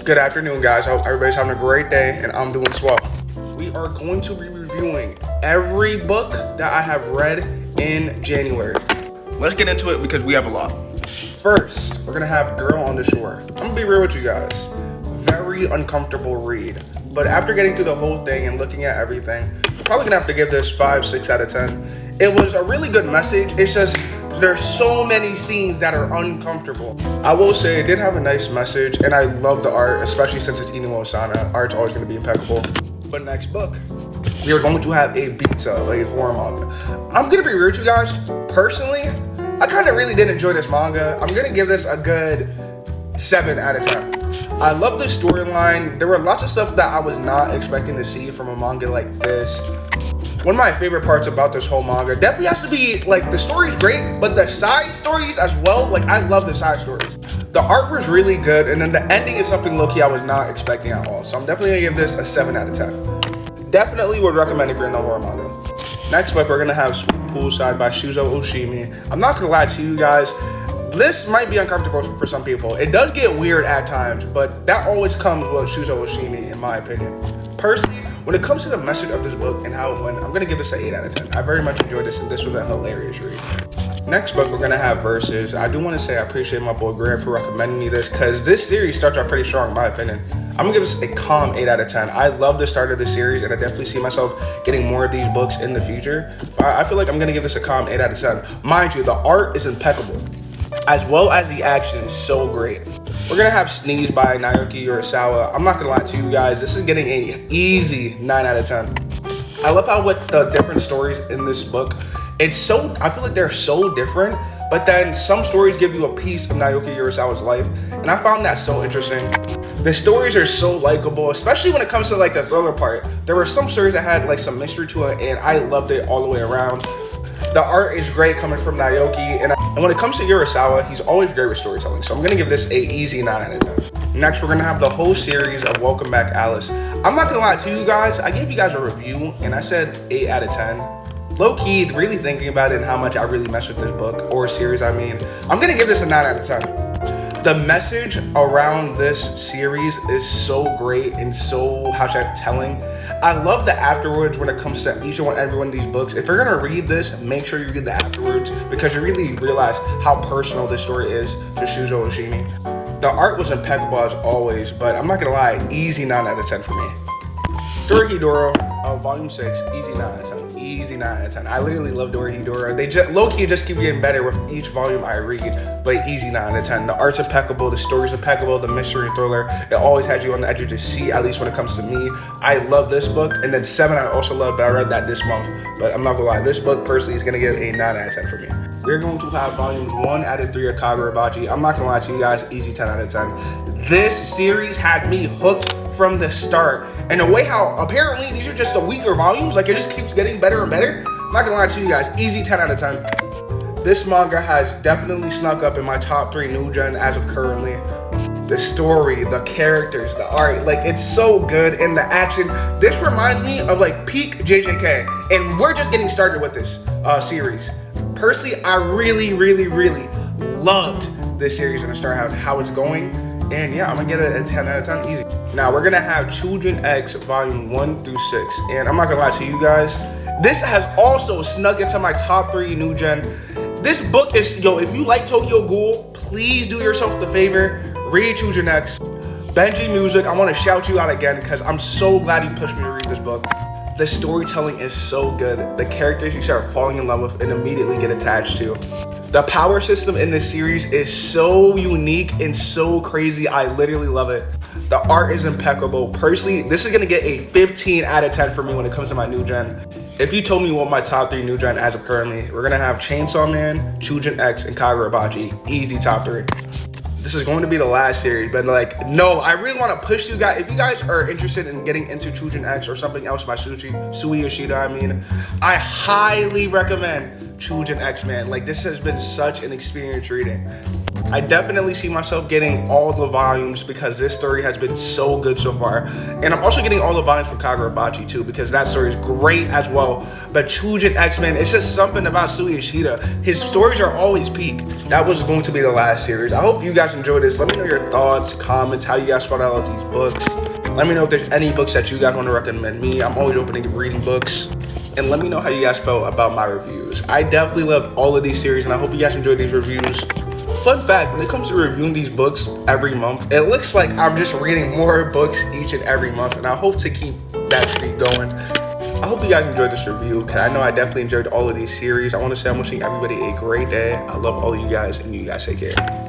Good afternoon, guys. I hope everybody's having a great day, and I'm doing swell. We are going to be reviewing every book that I have read in January. Let's get into it because we have a lot. First, we're gonna have Girl on the Shore. I'm gonna be real with you guys. Very uncomfortable read, but after getting through the whole thing and looking at everything, I'm probably gonna have to give this 5, 6 out of 10. It was a really good message. It's just there's so many scenes that are uncomfortable. I will say it did have a nice message, and I love the art, especially since it's Inuma Osana. Art's always gonna be impeccable. But next book, we are going to have a Pizza, a horror manga. I'm gonna be real with you guys. Personally, I kind of really did enjoy this manga. I'm gonna give this a good 7 out of 10. I love the storyline. There were lots of stuff that I was not expecting to see from a manga like this. One of my favorite parts about this whole manga definitely has to be, like, the story's great, but the side stories as well, like, I love the side stories. The art was really good, and then the ending is something low-key I was not expecting at all. So I'm definitely gonna give this a 7 out of 10. Definitely would recommend if you're in the horror manga. Next up, we're gonna have Poolside by Shuzo Oshimi. I'm not gonna lie to you guys, this might be uncomfortable for some people. It does get weird at times, but that always comes with Shuzo Oshimi, in my opinion. Personally, when it comes to the message of this book and how it went, I'm gonna give this an 8 out of 10. I very much enjoyed this, and this was a hilarious read. Next book, we're gonna have Versus. I do want to say I appreciate my boy Grant for recommending me this, because this series starts out pretty strong, in my opinion. I'm gonna give this a calm 8 out of 10. I love the start of the series, and I definitely see myself getting more of these books in the future. I feel like I'm gonna give this a calm 8 out of 10. Mind you, the art is impeccable, as well as the action is so great. We're gonna have Sneeze by Naoki Urasawa. I'm not gonna lie to you guys, this is getting an easy 9 out of 10. I love how with the different stories in this book, I feel like they're so different, but then some stories give you a piece of Naoki Urasawa's life, and I found that so interesting. The stories are so likable, especially when it comes to, like, the thriller part. There were some stories that had, like, some mystery to it, and I loved it all the way around. The art is great coming from Naoki, and when it comes to Urasawa, he's always great with storytelling, so I'm gonna give this a easy 9 out of 10. Next, we're gonna have the whole series of Welcome Back Alice. I'm not gonna lie to you guys, I gave you guys a review, and I said 8 out of 10. Low-key, really thinking about it and how much I really mess with this book, or series, I mean, I'm gonna give this a 9 out of 10. The message around this series is so great and so, how should I telling. I love the afterwards when it comes to each and every one of these books. If you're gonna read this, make sure you read the afterwards, because you really realize how personal this story is to Shuzo Oshimi. The art was impeccable as always, but I'm not gonna lie, easy 9 out of 10 for me. Dorihidoro, Volume 6, easy 9 out of 10. Easy 9 out of 10. I literally love Dorihidoro. They low-key just keep getting better with each volume I read, but easy 9 out of 10. The art's impeccable, the story's impeccable, the mystery and thriller, it always has you on the edge of your seat, at least when it comes to me. I love this book, and then 7 I also love, but I read that this month. But I'm not gonna lie, this book personally is gonna get a 9 out of 10 for me. We're going to have volumes 1 out of 3 of Kagurabachi. I'm not gonna lie to you guys, easy 10 out of 10. This series had me hooked from the start. And the way how apparently these are just the weaker volumes, like it just keeps getting better and better. I'm not gonna lie to you guys, easy 10 out of 10. This manga has definitely snuck up in my top 3 new gen as of currently. The story, the characters, the art, like it's so good, and the action. This reminds me of like peak JJK, and we're just getting started with this series. Personally, I really, really, really loved this series and the start how it's going. And yeah, I'm gonna get it a 10 out of 10 easy. Now we're gonna have Children X volume 1 through 6. And I'm not gonna lie to you guys, this has also snuck into my top 3 new gen. This book is, if you like Tokyo Ghoul, please do yourself the favor, read Children X. Benji Music, I wanna shout you out again because I'm so glad you pushed me to read this book. The storytelling is so good. The characters you start falling in love with and immediately get attached to. The power system in this series is so unique and so crazy. I literally love it. The art is impeccable. Personally, this is gonna get a 15 out of 10 for me when it comes to my new gen. If you told me what my top 3 new gen as of currently, we're gonna have Chainsaw Man, Children X, and Kagurabachi. Easy top 3. This is going to be the last series, but like, no, I really want to push you guys. If you guys are interested in getting into Children X or something else by Sui Yoshida, I highly recommend Children X, man. Like, this has been such an experience reading. I definitely see myself getting all the volumes because this story has been so good so far. And I'm also getting all the volumes for Kagurabachi too because that story is great as well. But Chujin X-Men, it's just something about Sui Ishida. His stories are always peak. That was going to be the last series. I hope you guys enjoyed this. Let me know your thoughts, comments, how you guys felt out these books. Let me know if there's any books that you guys want to recommend me. I'm always open to reading books. And let me know how you guys felt about my reviews. I definitely loved all of these series and I hope you guys enjoyed these reviews. Fun fact, when it comes to reviewing these books every month, it looks like I'm just reading more books each and every month, and I hope to keep that streak going. I hope you guys enjoyed this review, because I know I definitely enjoyed all of these series. I want to say I'm wishing everybody a great day. I love all of you guys, and you guys take care.